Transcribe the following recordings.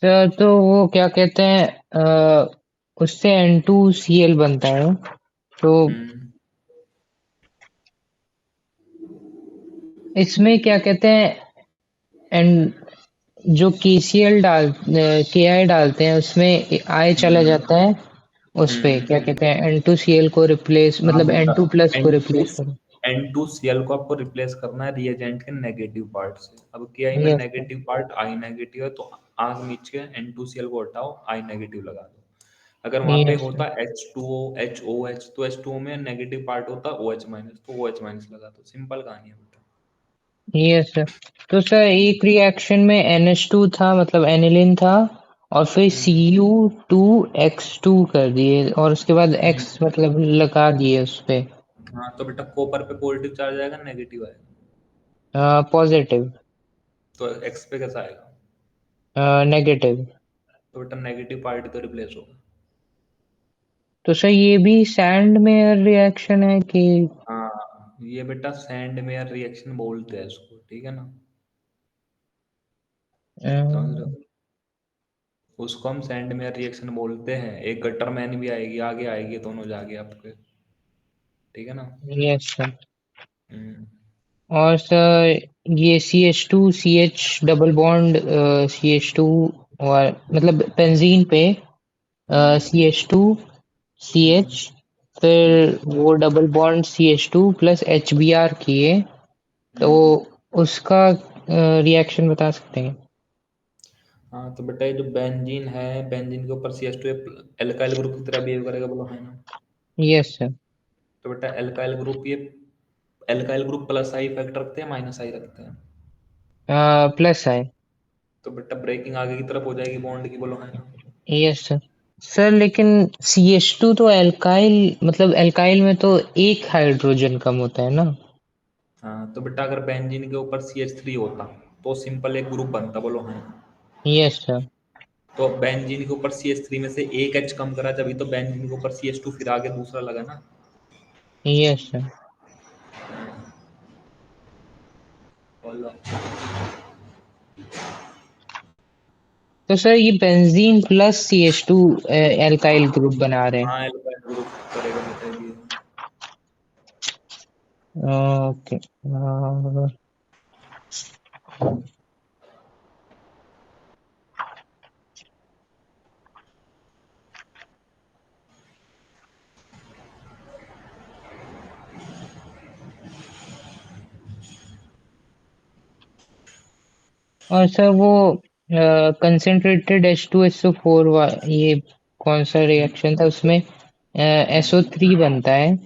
तो वो क्या कहते हैं, उससे N2Cl बनता है। तो हम्म इसमें क्या कहते हैं, एन जो KCl KI डालते हैं उसमें आई चला हम्म जाता है। उस पे क्या हम्म। कहते हैं N2Cl को रिप्लेस, हाँ मतलब बेटा, N2+ को एन टू रिप्लेस करो। N2Cl को आपको रिप्लेस करना है रिएजेंट के नेगेटिव पार्ट से। अब के आई में यस सर। नेगेटिव पार्ट आई नेगेटिव है, तो आग नीच के N2Cl को हटाओ, आई नेगेटिव लगा दो। अगर वहां पे यस सर। होता H2O HOH, तो H2O में नेगेटिव पार्ट होता OH माइनस, तो OH माइनस लगा दो। सिंपल कहानी है बेटा। Yes sir. तो सर एक रिएक्शन में NH2 था, मतलब एनिलिन था, और फिर हम्म Cu2X2 कर दिए, और उसके बाद हम्म। X मतलब लगा दिए उस पे। हाँ तो बेटा, कॉपर पे पॉजिटिव चार्ज आएगा, नेगेटिव आएगा, पॉजिटिव। तो एक्स पे कैसा आएगा? नेगेटिव। तो बेटा नेगेटिव पार्ट तो रिप्लेस होगा। तो सर ये भी सैंड में रिएक्शन है कि? हाँ, ये बेटा सैंड मेयर रिएक्शन बोलते हैं इसको, ठीक है ना? अ, समझ रहे हो? उसको हम सैंड मेयर रिएक्शन बोलते हैं। एक गटर मैन भी आएगी, आगे आएगी, दोनों जागे आपके, ठीक है ना? Yes sir. हम्म और सर ये CH2CH डबल बॉन्ड, CH2, और मतलब बेंजीन पे हम्म CH2CH, हम्म फिर हम्म वो डबल बॉन्ड CH2+HBr किए, तो हम्म। उसका रिएक्शन बता सकते हैं? हाँ तो बेटा, ये जो बेंजीन है, बेंजीन के ऊपर C H two alkyl group की तरह बिहेव करेगा, बोलो है ना? Yes sir. तो बेटा एल्काइल ग्रुप, ये alkyl group plus I effect रखते हैं, माइनस आई रखते हैं? प्लस है। तो बेटा ब्रेकिंग आगे की तरफ हो जाएगी बॉन्ड की, बोलो है ना? Yes sir. सर लेकिन CH2 तो एल्काइल, मतलब एल्काइल में तो एक हाइड्रोजन कम होता है ना? हाँ तो बेटा, अगर बेंजीन के ऊपर CH3 होता तो सिंपल एक ग्रुप बनता, बोलो है ना? Yes sir. तो बेंजीन के ऊपर CH3 में से एक H कम करा, जब तो बेंजीन के ऊपर CH2 फिर आगे दूसरा लगा ना। Yes sir. बोलो। तो सर ये benzene plus CH2 alkyl group बना रहे हैं। हाँ, एल्काइल ग्रुप करेगा बेटा ये। ओके। और सर वो कंसेंट्रेटेड H2SO4, ये कौन सा रिएक्शन था उसमें? SO3 बनता है,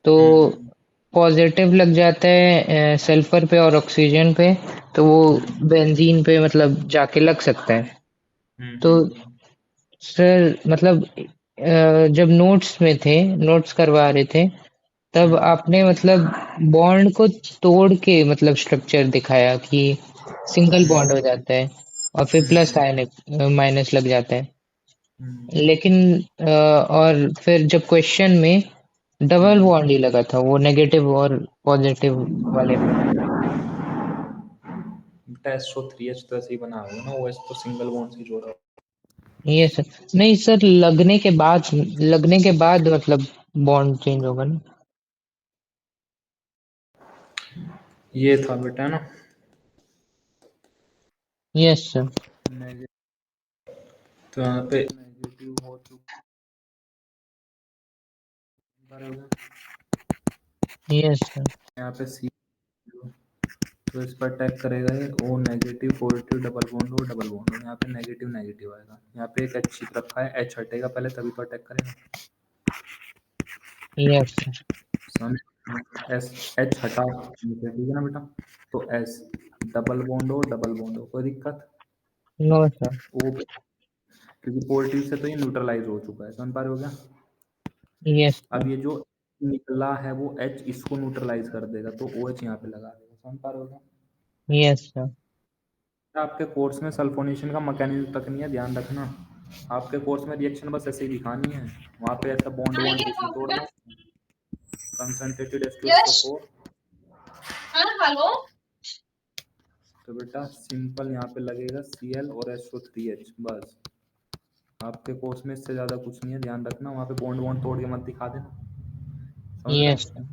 तो हम्म पॉजिटिव लग जाता है सल्फर पे और ऑक्सीजन पे, तो वो हम्म बेंजीन पे मतलब जाके लग सकता है। तो हम्म। सर मतलब जब नोट्स में थे, नोट्स करवा रहे थे, तब हम्म आपने मतलब बॉन्ड को तोड़ के मतलब स्ट्रक्चर दिखाया कि सिंगल बॉन्ड हो जाता है और फिर प्लस हम्म आयन माइनस लग जाता है। हम्म लेकिन और फिर जब क्वेश्चन में डबल हम्म। बॉन्ड ही लगा था, वो नेगेटिव और पॉजिटिव वाले में। बेटा SO3H तो ऐसे ही बना होगा ना, OH तो सिंगल बॉन्ड से जोड़ा होगा। ये सर, नहीं सर, लगने के बाद मतलब बॉन्ड चेंज होगा ना? ये था बेटा ना। Yes sir. तो यहाँ पे नेगेटिव हो चुका है। Yes sir. यहाँ पे सी, तो इस पर अटैक करेगा ये, O negative positive double bond, हो डबल बॉन्ड हो, यहाँ पे नेगेटिव नेगेटिव आएगा। यहाँ पे एक H रखा है, H हटेगा पहले तभी तो अटैक करेगा। Yes sir. समझ? एस, H हटा नीचे, ठीक है ना बेटा? तो एस, डबल बॉन्ड हो डबल बॉन्ड हो, कोई दिक्कत? No sir. ओ, क्योंकि पॉजिटिव से तो ये न्यूट्रलाइज हो चुका है, समझ पा रहे हो क्या? यस अब सर। ये जो निकला है वो H इसको न्यूट्रलाइज कर देगा, तो OH यहाँ पे लगा देगा, समझ पा रहे हो क्या? Yes sir. आपके कोर्स में सल्फोनेशन का मैकेनिज्म तक नहीं है, ध्यान रखना। आपके कोर्स में रिएक्शन बस ऐसे ही दिखानी है, वहाँ पे ऐसा बॉन्ड बॉन्ड कुछ नहीं तोड़ना। Concentrated yes. H2SO4। हाँ हेलो। तो बेटा सिंपल यहाँ पे लगेगा Cl और SO3H बस। आपके कोर्स में इससे ज़्यादा कुछ नहीं है, ध्यान रखना वहाँ पे बॉन्ड वॉन्ड तोड़ के मत दिखा देना, समझ रहे यस हो। सर।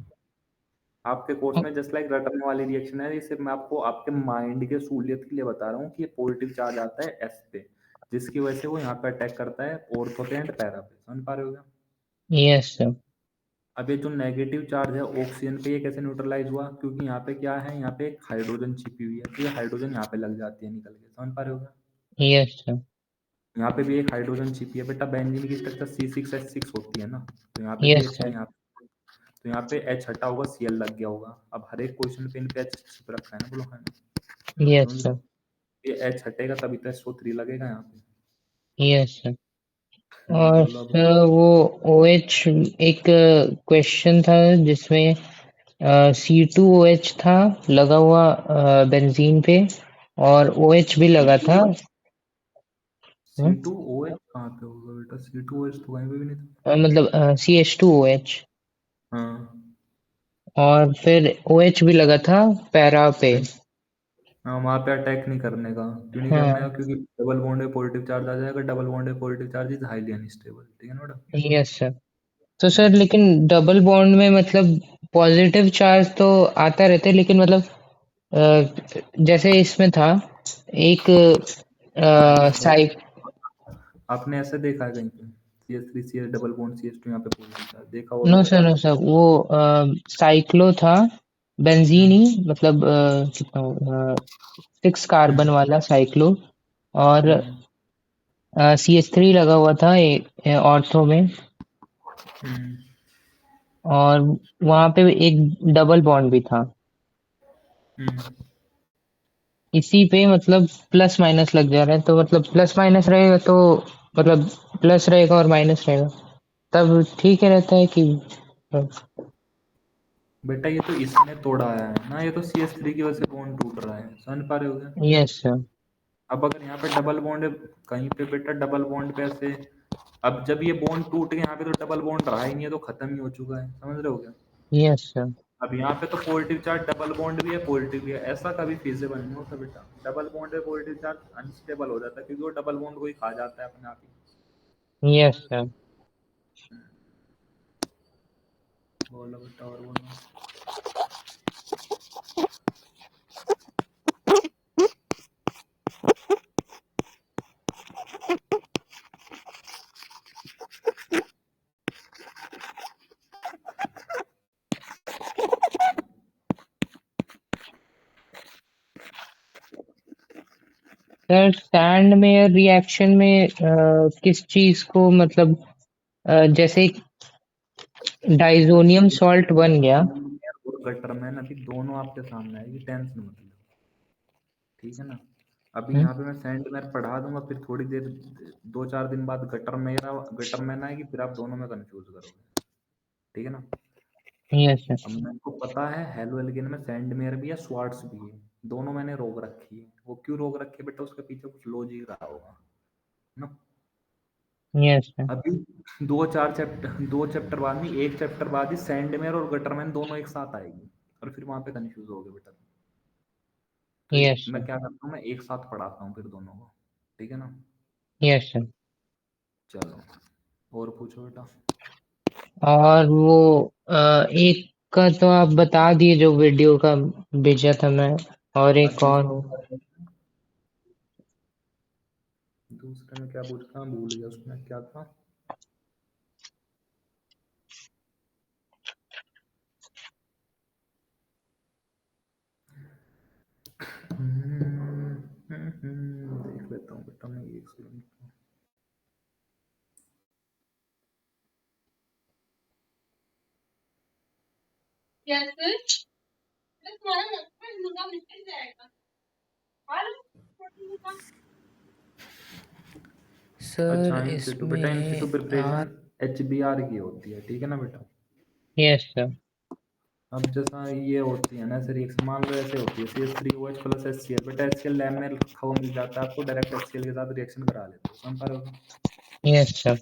आपके कोर्स में जस्ट लाइक रटने वाली रिएक्शन है, ये सिर्फ मैं आपको आपके माइंड के सहूलियत के लिए बता रहा हूँ कि ये पॉजिटिव चार्ज आता है एस पे, जिसकी वजह से वो यहाँ पे अटैक करता है ऑर्थो पे एंड पैरा पे, समझ पा रहे हो क्या। Yes sir. अब ये जो नेगेटिव चार्ज है ऑक्सीजन पे, ये कैसे न्यूट्रलाइज हुआ, क्योंकि यहाँ पे क्या है, यहाँ पे एक हाइड्रोजन छिपी हुई है, तो ये हाइड्रोजन यहाँ पे लग जाती है निकल के, समझ पा रहे हो क्या। Yes sir. यहाँ पे भी एक हाइड्रोजन छिपी है बेटा, बेंजीन की स्ट्रक्चर C6H6 होती है ना, तो यहाँ पे भी यस H है सर। यहाँ पे, तो यहाँ पे H हटा होगा, Cl लग गया होगा। अब हर एक क्वेश्चन पे इन पे H छिप रखा है ना ब्लोहाइन में, यस समझ रहे सर। हो। ये H हटेगा तभी तो SO3 लगेगा यहाँ पे। Yes sir. और बोलो अब। सर वो OH एक क्वेश्चन था जिसमें C2OH था लगा हुआ बेंजीन पे, और OH भी लगा था। सी टू ओ एच कहाँ पे होगा बेटा, C2OH तो कहीं पे भी नहीं था। मतलब CH2OH, हाँ और फिर OH भी लगा था पैरा पे। हाँ, वहाँ पे अटैक नहीं करने का, क्यों नहीं करने का, हाँ। क्योंकि डबल बॉन्ड में पॉजिटिव चार्ज आ जाएगा, डबल बॉन्ड में positive charge is highly unstable, ठीक है ना बेटा। Yes sir. तो सर लेकिन डबल बॉन्ड में मतलब पॉजिटिव चार्ज तो आता रहता है, लेकिन मतलब जैसे इसमें था एक साइक। आपने ऐसे देखा है कहीं पे CH3 CH double bond CH2 यहाँ पे पॉजिटिव चार्ज देखा हो नो तो सर, बता नो दो। सर, वो साइक्लो था, बेंजीन हम्म ही, मतलब कितना 6 कार्बन हम्म वाला साइक्लो, और हम्म CH3 लगा हुआ था ऑर्थो में, हम्म और वहां पे एक डबल बॉन्ड भी था। हम्म। इसी पे मतलब प्लस माइनस लग जा रहा है, तो मतलब प्लस माइनस रहेगा तो मतलब प्लस रहेगा और माइनस रहेगा, तब ठीक है रहता है कि। बेटा ये तो इसने तोड़ा है ना, ये तो CH3 की वजह से बॉन्ड टूट रहा है, समझ पा रहे हो क्या। Yes sir. अब अगर यहाँ पे डबल बॉन्ड है कहीं पे बेटा, डबल बॉन्ड पे ऐसे, अब जब ये बॉन्ड टूट गया यहाँ पे, तो डबल बॉन्ड रहा ही नहीं है, तो खत्म ही हो चुका है, समझ रहे हो क्या। Yes sir. अब यहाँ पे तो पॉजिटिव चार्ज डबल बॉन्ड भी है पॉजिटिव भी है, ऐसा कभी फिजिबल नहीं होता बेटा। डबल बॉन्ड पे पॉजिटिव चार्ज अनस्टेबल हो जाता है, क्योंकि वो डबल बॉन्ड को ही खा जाता है अपने आप ही, यस समझ रहे सर। हो। बोलो बेटा और बोलो। सर सैंड में रिएक्शन में किस चीज को मतलब जैसे बेटा डाइजोनियम सॉल्ट बन गया। और गटर मैन अभी दोनों आपके सामने आएगी, टेंशन मत लो, ठीक है ना। अभी हम्म। यहाँ पे मैं सैंड मैन पढ़ा दूंगा, फिर थोड़ी देर 2-4 दिन बाद गटर मैन आएगी, फिर आप दोनों में कंफ्यूज करोगे, ठीक है ना। Yes sir. अब मेरे को पता है हेलो एल्गिन में सैंडमेयर भी है, स्वार्ट्स भी है, दोनों मैंने रोक रखी है। वो क्यों रोक रखी है बेटा, उसके पीछे कुछ लॉजिक रहा होगा ना। Yes sir. अभी 2 चैप्टर बाद में, एक चैप्टर बाद ही सैंडमेयर और गटरमैन दोनों एक साथ आएगी, और फिर वहां पे कंफ्यूज हो गए बेटा। तो यस मैं सर। क्या करता हूँ, मैं एक साथ पढ़ाता हूँ फिर दोनों को, ठीक है ना। Yes sir. चलो और पूछो बेटा। और वो एक का तो आप बता दिए जो वीडियो का भेजा था मैं, और हाँ एक और हो। दूसरे में क्या पूछा, भूल गया, उसमें क्या था। देख लेता हूँ बेटा मैं, एक सेकंड। सर अच्छा इंस्टीट्यूट बेटा, इसमें इंस्टीट्यूट प्रिपरेशन HBR की होती है, ठीक है ना बेटा। Yes sir. अब जैसा ये होती है ना ऐसे रिएक्शन, मान लो ऐसे होती है CH3OH प्लस HCl, बेटा HCl लैब में रखा हुआ मिल जाता है आपको, डायरेक्ट HCl के साथ रिएक्शन करा लेते हो, समझ पा रहे हो। Yes sir.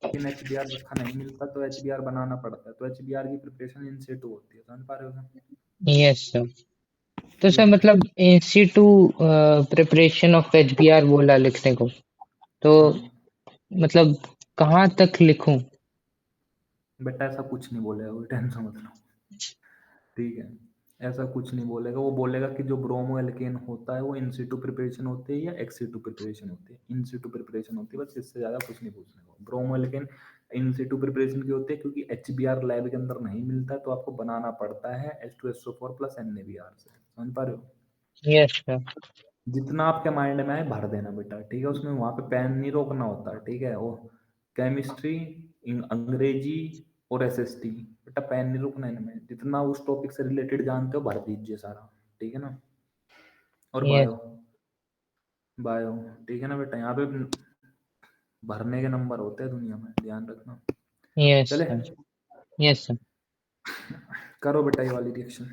लेकिन HBR रखा नहीं मिलता, तो HBR बनाना पड़ता है, तो HBR की प्रिपरेशन इन situ होती है, समझ पा रहे हो। Yes sir. तो सर ठीक। मतलब इंस्टीट्यू प्रिपरेशन ऑफ एचबीआर बोला लिखने को, तो हाँ मतलब कहाँ तक लिखूं? बेटा ऐसा कुछ नहीं बोलेगा, कोई टेंशन मत लो। ठीक है, ऐसा कुछ नहीं बोलेगा। वो बोलेगा कि जो ब्रोमो एल्केन होता है वो इन सिटू प्रिपरेशन होती है या एक्स सिटू प्रिपरेशन होती है। इन सिटू प्रिपरेशन होती है, बस इससे ज़्यादा कुछ नहीं पूछने को। ब्रोमो एल्केन इन सिटू प्रिपरेशन की होती है क्योंकि एच लैब के अंदर नहीं मिलता, तो आपको बनाना पड़ता है H2SO4 प्लस NaBr से। समझ पा रहे हो? Yes sir. जितना आपके माइंड में आए भर देना बेटा, ठीक है। उसमें वहां पे पेन नहीं रोकना होता, ठीक है। वो केमिस्ट्री, अंग्रेजी और SST, बेटा पेन नहीं रोकना है इनमें। जितना उस टॉपिक से रिलेटेड जानते हो भर दीजिए सारा, ठीक है ना। और यस। बायो, बायो, ठीक है ना बेटा। यहाँ पे भरने के नंबर होते हैं दुनिया में, ध्यान रखना। यस चले, सर। Yes sir. करो बेटा ये वाली रिएक्शन।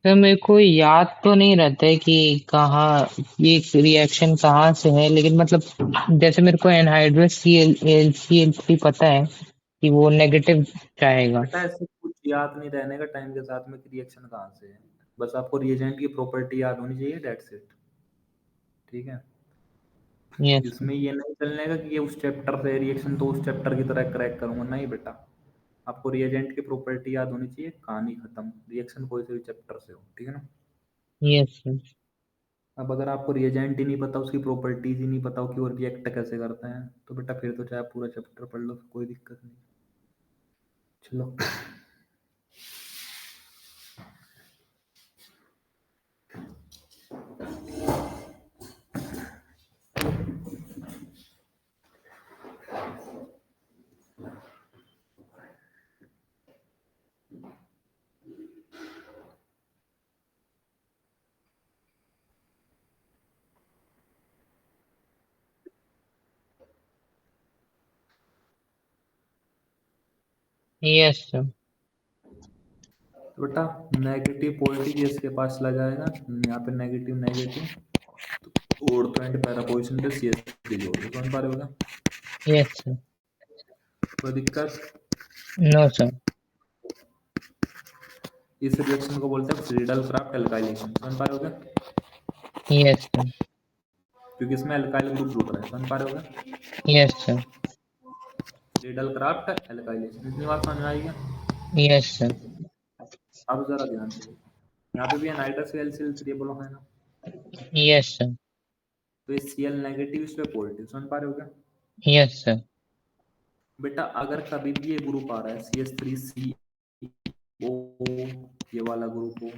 सर मेरे को याद तो नहीं रहता है कि कहाँ ये रिएक्शन कहाँ से है, लेकिन मतलब जैसे मेरे को एनहाइड्रस ClCl3 पता है कि वो नेगेटिव चाहेगा। बेटा ऐसे कुछ याद नहीं रहने का टाइम के साथ में रिएक्शन कहाँ से है। बस आपको रिएजेंट की प्रॉपर्टी याद होनी चाहिए, दैट्स इट। ठीक है, यस सर। इसमें ये नहीं चलने का कि ये उस चैप्टर से रिएक्शन तो उस चैप्टर की तरह क्रैक करूंगा, नहीं बेटा। आपको रिएजेंट की प्रॉपर्टी याद होनी चाहिए, कहानी खत्म। रिएक्शन कोई से भी चैप्टर से हो, ठीक है ना। Yes sir. अब अगर आपको रिएजेंट ही नहीं पता, उसकी प्रॉपर्टीज ही नहीं पता कि वो रिएक्ट कैसे करते हैं, तो बेटा फिर तो चाहे पूरा चैप्टर पढ़ लो, कोई दिक्कत नहीं। चलो। Yes sir. तो बेटा नेगेटिव पॉजिटिव इसके पास चला जाएगा, यहाँ पे नेगेटिव नेगेटिव, और तो एंड पैरा पोजिशन पे CS3 जोड़ दो। समझ पा रहे हो क्या? Yes sir. कोई दिक्कत? No sir. इस रिएक्शन को बोलते हैं फ्रीडल क्राफ्ट एल्काइलेशन। समझ पा रहे हो क्या? Yes sir. क्योंकि इसमें एल्काइल ग्रुप जुड़ रहा है। समझ पा रहे हो क्या? Yes sir. Friedel craft alkylation, इतनी बात समझ में आई क्या? Yes sir. अब जरा ध्यान से, यहाँ पे भी एनाइड्रस Cl3 बोलो है ना, यस सर। तो ये Cl नेगेटिव, इस पे पॉजिटिव। समझ पा रहे हो क्या? Yes sir. बेटा अगर कभी भी ये ग्रुप आ रहा है CH3CO, ये वाला ग्रुप हो,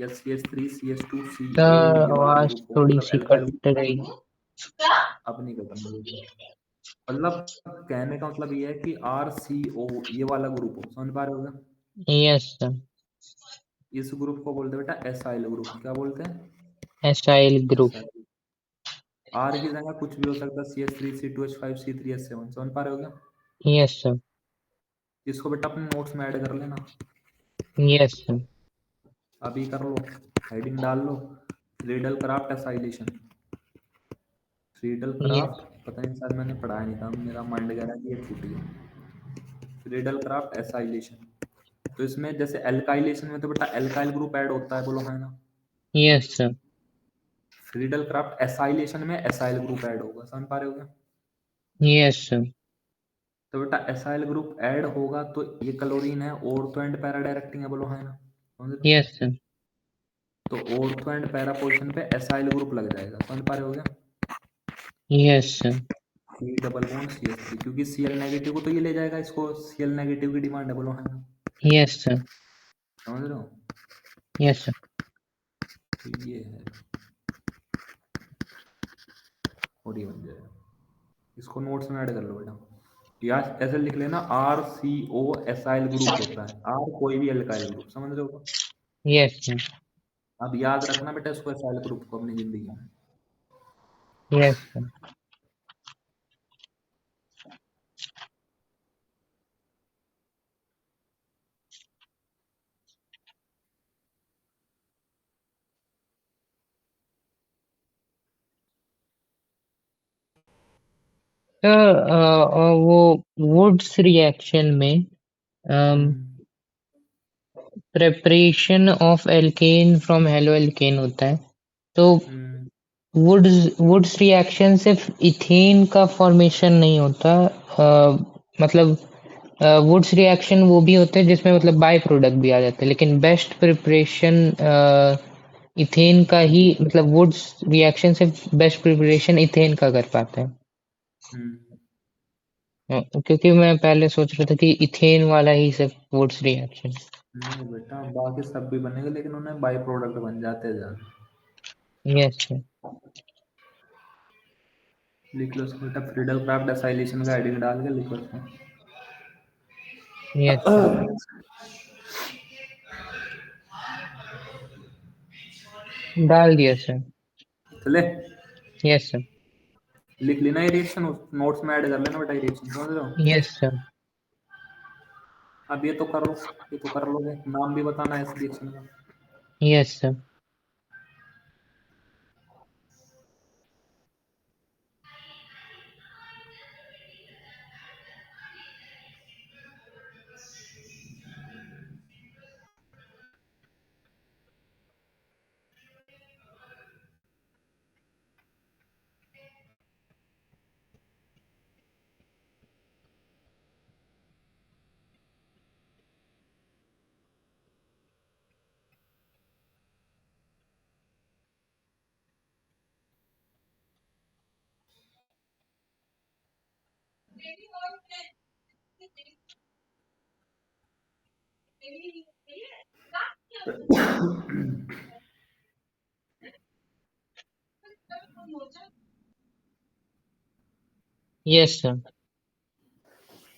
या CH3CS2CO, सर ये वाला आवाज ग्रुप हो, थोड़ी मतलब सी एल्काइल कट ग्रुप। रही। अब नहीं खत्म होगी। मतलब कहने का मतलब ये है कि RCO ये वाला ग्रुप हो। समझ पा रहे हो क्या? Yes sir. इस ग्रुप को बोलते हैं बेटा एसाइल ग्रुप। क्या बोलते हैं? Acyl group. एसाइल। आर की जगह कुछ भी हो सकता है, CH3, C2H5, C3H7। समझ पा रहे हो क्या? Yes sir. इसको बेटा अपने नोट्स में ऐड कर लेना, यस सर। अभी कर लो, हेडिंग डाल लो, Friedel craft acylation. Friedel yes. Craft, पता नहीं शायद मैंने पढ़ाया नहीं था, मेरा माइंड कह रहा है कि ये छूट गया। फ्रीडल क्राफ्ट एसाइलेशन, तो इसमें जैसे एल्काइलेशन में तो बेटा एल्काइल ग्रुप ऐड होता है, बोलो है ना। Yes sir. Friedel craft acylation में एसाइल ग्रुप ऐड होगा। समझ पा रहे हो क्या? Yes sir. तो बेटा एसाइल ग्रुप ऐड होगा तो ये क्लोरीन है, ऑर्थो एंड पैरा डायरेक्टिंग है, बोलो है ना। समझ रहे हो? Yes sir. तो ऑर्थो एंड पैरा पोजिशन पे एसाइल ग्रुप लग जाएगा। समझ पा रहे हो क्या? Yes sir. C double bond CH3, क्योंकि Cl नेगेटिव को तो ये ले जाएगा, इसको Cl नेगेटिव की डिमांड है, बोलो है ना। Yes sir. समझ रहे हो? Yes sir. तो ये है, और ये बन जाएगा। इसको नोट्स में ऐड कर लो बेटा, या ऐसे लिख लेना RCO एसाइल ग्रुप होता है, आर कोई भी एल्काइल ग्रुप। समझ रहे हो? Yes sir. अब याद रखना बेटा इसको, एसाइल ग्रुप को अपनी जिंदगी में। Yes sir. तो वो वुड्स रिएक्शन में hmm preparation of alkane from haloalkane होता है। तो हम्म वुड्स रिएक्शन सिर्फ इथेन का फॉर्मेशन नहीं होता। मतलब वुड्स रिएक्शन वो भी होते हैं जिसमें मतलब बाय प्रोडक्ट भी आ जाते हैं, लेकिन बेस्ट प्रिपरेशन इथेन का ही, मतलब वुड्स रिएक्शन से बेस्ट प्रिपरेशन इथेन का कर पाते हैं। हम्म। क्योंकि मैं पहले सोच रहा था कि इथेन वाला ही सिर्फ वुड्स रिएक्शन। नहीं बेटा, बाकी सब भी बनेगा लेकिन उन्हें बाई प्रोडक्ट बन जाते हैं ज्यादा। Yes sir. लिख लो उसको बेटा, फ्रीडल क्राफ्ट एसाइलेशन का हेडिंग डाल के लिखो उसमें। Yes sir. डाल दिया सर। चले, यस सर। लिख लेना ये रिएक्शन, नोट्स में ऐड कर लेना बेटा ये रिएक्शन, समझ रहे हो। Yes sir. अब ये तो करो, ये तो कर लोगे, नाम भी बताना है इस रिएक्शन का। Yes sir. Yes sir.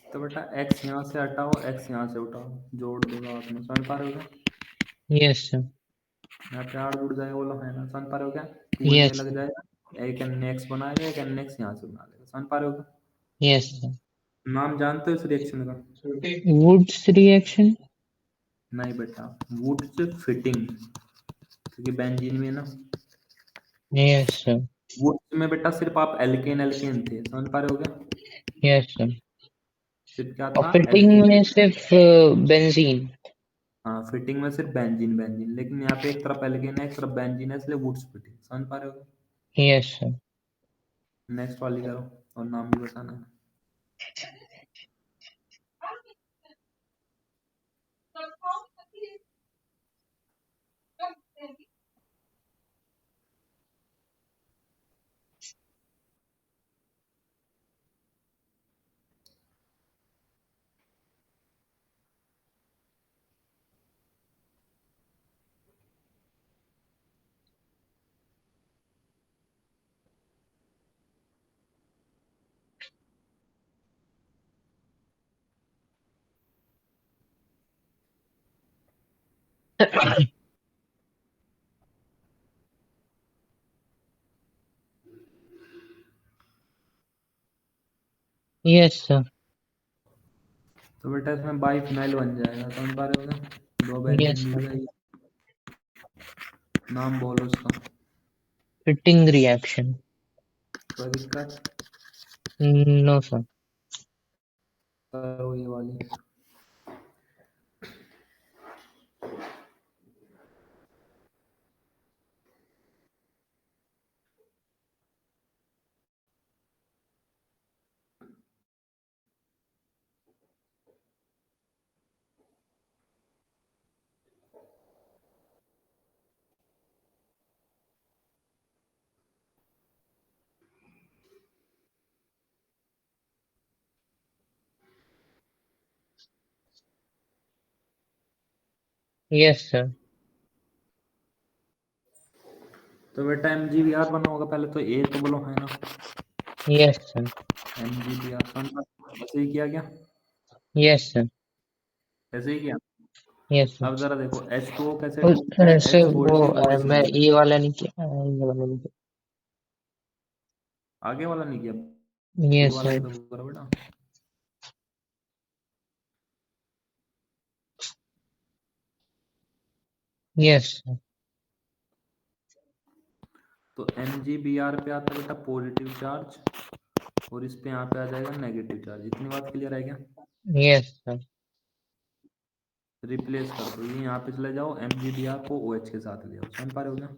तो बेटा एक्स यहाँ से हटाओ, एक्स यहाँ से उठाओ, जोड़ दो साथ में, समझ पा रहे हो क्या। Yes sir. यहाँ पे आठ जुड़ जाएगा, बोलो है ना, समझ पा रहे हो क्या। टू इनमें यस। लग जाएगा, एक एन एक्स बनाएगा, एक एन एक्स यहाँ से बना लेगा, समझ पा रहे हो क्या। Yes sir. नाम जानते हो इस रिएक्शन का। Wurtz reaction. नहीं बेटा, वुड्स फिटिंग, क्योंकि बेंजीन में ना, यस सर। वुड्स में बेटा सिर्फ आप एल्केन एल्केन थे, समझ पा रहे हो क्या। Yes sir. सिर्फ क्या और था, फिटिंग एल्केन। में सिर्फ बेंजीन। हाँ, फिटिंग में सिर्फ बेंजीन बेंजीन, लेकिन यहाँ पे एक तरफ एल्केन है एक तरफ बेंजीन है, इसलिए वुड्स फिटिंग, समझ पा रहे हो। Yes sir. नेक्स्ट वाली करो, और नाम भी बताना है। Yes sir. तो बेटा इसमें बाई फिनाइल बन जाएगा, समझ पा रहे हो क्या, दो यस बेंजीन जुड़ सर। जाएगी। नाम बोलो उसका। Fitting reaction. कोई दिक्कत। No sir. करो ये वाली। Yes sir. तो बेटा एम जी बी आर बना होगा, पहले तो ए तो बोलो है ना। Yes sir. M G B R ऐसे ही किया क्या। Yes sir. ऐसे ही किया। यस अब सर। जरा देखो एच टू ओ कैसे टूटता है, सर एच वो छोड़ के ओ एच मैं बन जाता ये वाला नहीं किया, ये वाला नहीं है। आगे वाला नहीं किया, किया। ए यस वाला ही सर। तो करो बेटा। Yes sir. तो एम जी बी आर पे आता है बेटा पॉजिटिव चार्ज, और इस पे यहाँ पे आ जाएगा नेगेटिव चार्ज। इतनी बात क्लियर है क्या? Yes sir. रिप्लेस कर दो, ये यहाँ पे चले जाओ, MgBr को OH के साथ ले आओ, समझ पा रहे हो क्या?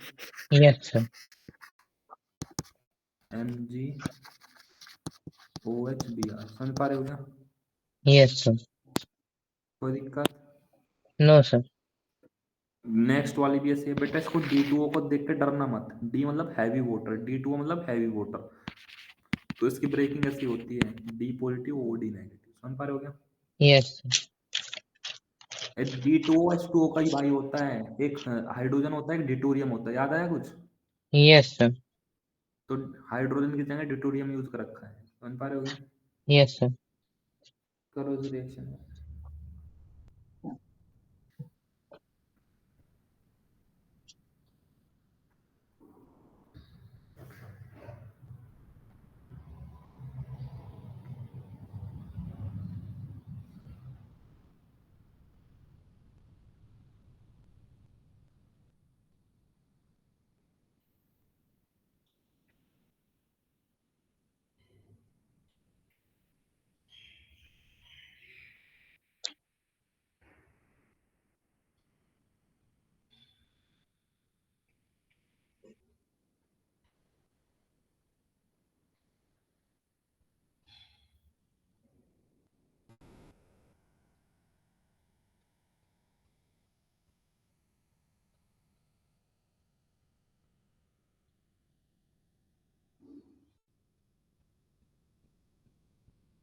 Yes sir. MgOHBr, समझ पा रहे हो क्या? Yes sir. कोई दिक्कत? No sir. नेक्स्ट वाली भी ऐसी है बेटा, इसको D2O को देख के डरना मत। डी मतलब हैवी वाटर, D2O मतलब हैवी वाटर। तो इसकी ब्रेकिंग ऐसी होती है, D पॉजिटिव OD नेगेटिव, समझ पा रहे हो क्या? Yes sir. D2O H2O का ही भाई होता है, एक हाइड्रोजन होता है, एक डिटोरियम होता है, याद आया कुछ? Yes sir. तो हाइड्रोजन की जगह डिटोरियम यूज कर रखा है, समझ पा रहे हो क्या? Yes sir. करो इस रिएक्शन।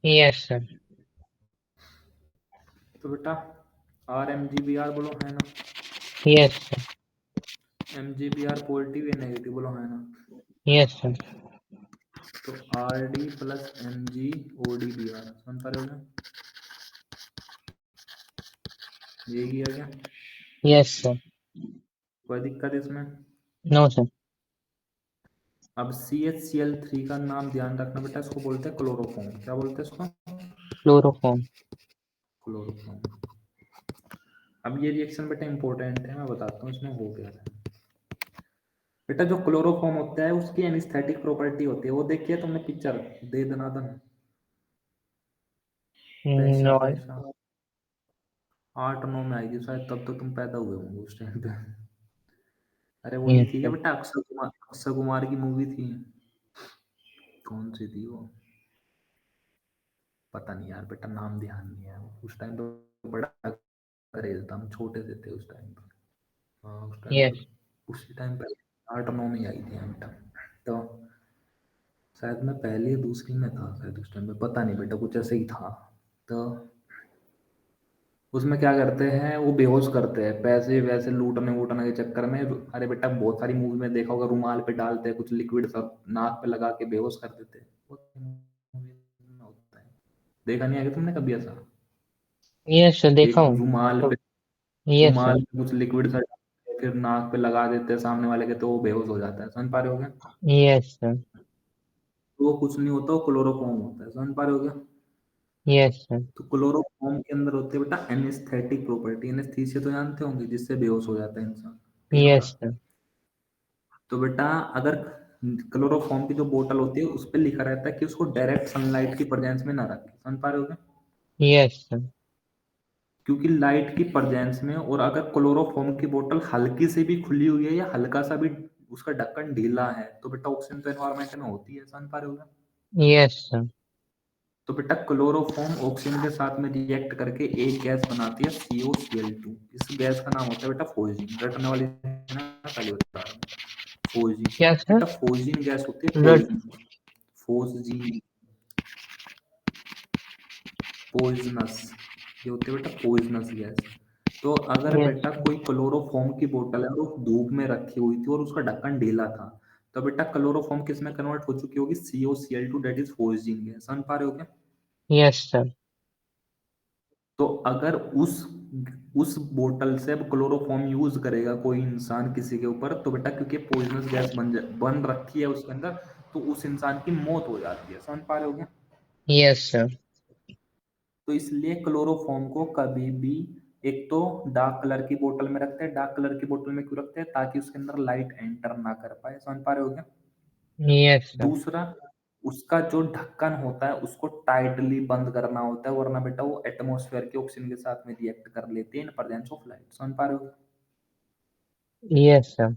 Yes sir. तो बेटा RMgBr बोलो, है ना? Yes sir. MgBr पॉजिटिव या नेगेटिव बोलो, है ना? Yes sir. तो RD प्लस MgODBr, समझ पा रहे हो क्या? ये किया क्या? Yes sir. कोई दिक्कत इसमें? No sir. अब CHCl3 का नाम ध्यान रखना बेटा, इसको बोलते हैं क्लोरोफॉर्म। क्या बोलते हैं इसको? क्लोरोफॉर्म। क्लोरोफॉर्म। अब ये रिएक्शन बेटा इंपॉर्टेंट है, मैं बताता हूँ इसमें हो क्या है। बेटा जो क्लोरोफॉर्म होता है उसकी एनेस्थेटिक प्रॉपर्टी होती है, वो देखिए तुमने पिक्चर, दे दनादन, पैसा नो। पैसा। 8 9 में आई थी शायद, तब तो तुम पैदा हुए होंगे उस टाइम पे। अरे वो नहीं यस थी क्या सर। बेटा, अक्षय कुमार की मूवी थी, कौन सी थी वो? पता नहीं यार बेटा, नाम ध्यान नहीं है। उस टाइम तो बड़ा क्रेज था, हम छोटे से थे उस टाइम पर। हाँ उस टाइम यस। पर, उसी टाइम पर 8 9 में आई थी बेटा। तो शायद मैं पहली या दूसरी में था शायद उस टाइम पे, पता नहीं बेटा, कुछ ऐसे ही था। तो उसमें क्या करते हैं, वो बेहोश करते हैं, पैसे वैसे लूटने वूटने के चक्कर में। अरे बेटा बहुत सारी मूवी में देखा होगा, रुमाल पे डालते हैं कुछ लिक्विड, सब नाक पे लगा के बेहोश कर देते हैं। movie में होता है। देखा नहीं आगे तुमने कभी ऐसा? यस सर, देखा एक हूँ। रुमाल पे, यस सर। रुमाल पे कुछ लिक्विड सा डालते हैं, फिर नाक पे लगा देते हैं सामने वाले के, तो वो बेहोश हो जाता है, समझ पा रहे हो क्या? Yes sir. तो वो कुछ नहीं होता, वो क्लोरोफॉर्म होता है, समझ पा रहे हो क्या? Yes sir. तो क्लोरोफॉर्म के अंदर होती है बेटा एनेस्थेटिक प्रॉपर्टी। एनेस्थीसिया तो जानते होंगे, जिससे बेहोश हो जाता है इंसान, ठीक है बेटा? Yes sir. तो बेटा अगर क्लोरोफॉर्म की जो बोतल होती है उस पर लिखा रहता है कि उसको डायरेक्ट सनलाइट की प्रेजेंस में ना रखें, समझ पा रहे हो क्या? Yes sir. क्योंकि क्योंकि लाइट की प्रेजेंस में, और अगर क्लोरोफॉर्म की बोतल हल्की से भी खुली हुई है या हल्का सा भी उसका ढक्कन ढीला है, तो बेटा ऑक्सीजन तो एनवायरमेंट में होती है, समझ पा रहे हो क्या? Yes sir. तो बेटा क्लोरोफॉर्म ऑक्सीजन के साथ में रिएक्ट करके एक गैस बनाती है COCl2। इस गैस का नाम होता है बेटा फोर्जिन। रटने वाली पहले बता रहा हूँ, फोर्जिन। क्या सर? बेटा फोर्जिन गैस होती है, रट। फोर्जिन, फोर्जिन, पॉइजनस। ये होती है बेटा पॉइजनस गैस। तो अगर यस। बेटा कोई क्लोरोफॉर्म की बोतल है और वो धूप में रखी हुई थी और उसका ढक्कन ढीला था, तो बेटा क्लोरोफॉर्म किस में कन्वर्ट हो चुकी होगी? COCl2, दैट इज फोर्जिन गैस, समझ पा रहे हो क्या? Yes sir. तो अगर उस बोतल से अब क्लोरोफॉर्म यूज करेगा कोई इंसान किसी के ऊपर, तो बेटा क्योंकि पॉइजनस गैस बन रखी है उसके अंदर, तो उस इंसान की मौत हो जाती है, समझ पा रहे हो क्या? Yes sir. तो इसलिए क्लोरोफॉर्म को कभी भी, एक तो डार्क कलर की बोतल में रखते हैं। डार्क कलर की बोतल में क्यों रखते हैं? ताकि उसके अंदर लाइट एंटर ना कर पाए, समझ पा रहे हो क्या? Yes sir. दूसरा, उसका जो ढक्कन होता है उसको टाइटली बंद करना होता है, वरना बेटा वो एटमॉस्फेयर के ऑक्सीजन के साथ में रिएक्ट कर लेते हैं इन प्रेजेंस ऑफ लाइट। समझ पा रहे हो? Yes sir.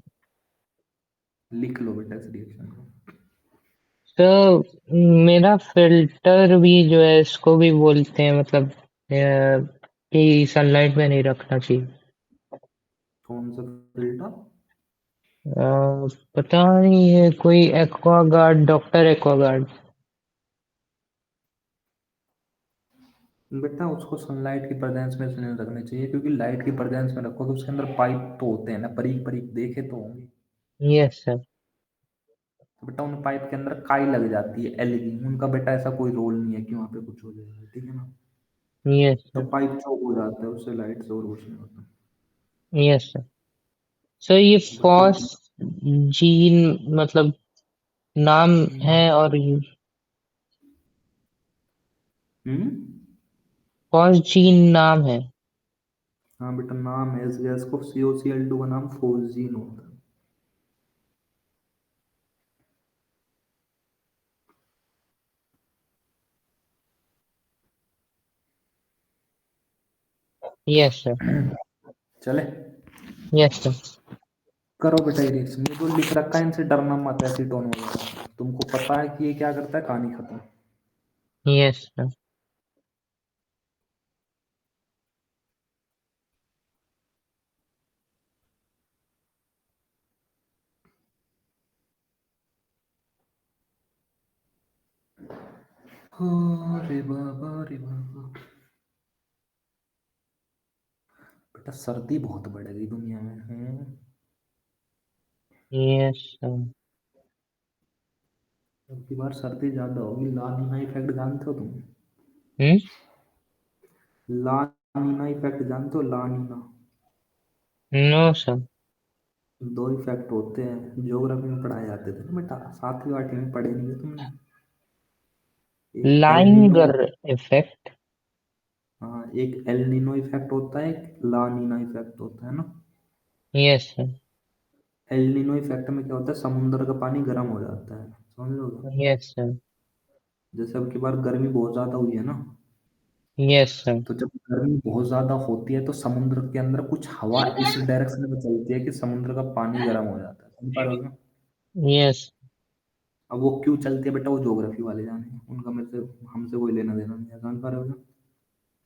लिख लो बेटा इस रिएक्शन को। तो मेरा फिल्टर भी जो है इसको भी बोलते हैं, मतलब कि सनलाइट में नहीं रखना चाहिए। कौन सा फिल्टर? पता नहीं है, कोई एक्वागार्ड, डॉक्टर एक्वागार्ड। बेटा उसको सनलाइट की प्रेजेंस में इसलिए नहीं रखना चाहिए क्योंकि लाइट की प्रेजेंस में रखो तो उसके अंदर पाइप तो होते हैं ना, बारीक बारीक देखे तो होंगे। Yes sir. तो बेटा उन पाइप के अंदर काई लग जाती है, एलगी, उनका बेटा ऐसा कोई रोल नहीं है कि वहां पे कुछ हो जाएगा, ठीक है ना। यस तो सर। पाइप चौक हो जाता है, उससे लाइट से और कुछ नहीं होता। Yes sir. सर ये बेटा फॉस जीन मतलब नाम है, हम्म और हम्म? फॉस जीन नाम है। हाँ बेटा नाम है इस गैस को, COCl2 का नाम फोर्जीन होता है। Yes sir. चले, यस सर। करो बेटा ये रिएक्शन। ये जो लिख रखा है इनसे डरना मत, एसीटोन वगैरह तुमको पता है कि ये क्या करता है, कहानी खत्म। Yes sir. रे बाबा रे बाबा। बेटा सर्दी बहुत बढ़ गई दुनिया में। Yes sir. अब की बार सर्दी ज्यादा होगी, ला नीना इफेक्ट जानते हो तुम? हम्म। ला नीना इफेक्ट जानते हो, ला नीना? No sir. दो इफेक्ट होते हैं, ज्योग्राफी में पढ़ाए जाते थे ना बेटा, सातवीं आठवीं में पढ़े नहीं है तुमने? एक एल नीनो, लाइंगर इफेक्ट। हाँ एक एल नीनो इफेक्ट होता है, एक ला नीना इफेक्ट होता है ना। Yes sir. El Nino effect में क्या होता है, समुद्र का पानी गर्म हो जाता है, समझ लो। Yes sir. जैसे अब की बार गर्मी बहुत ज्यादा हुई है ना, यस सर। तो जब गर्मी बहुत ज्यादा होती है तो समुद्र के अंदर कुछ हवा इस डायरेक्शन में चलती है कि समुद्र का पानी गर्म हो जाता है, समझ पा रहे हो क्या? यस। अब वो क्यों चलती है बेटा, वो ज्योग्राफी वाले जाने, उनका मेरे से हमसे कोई लेना देना नहीं है, समझ पा रहे हो क्या?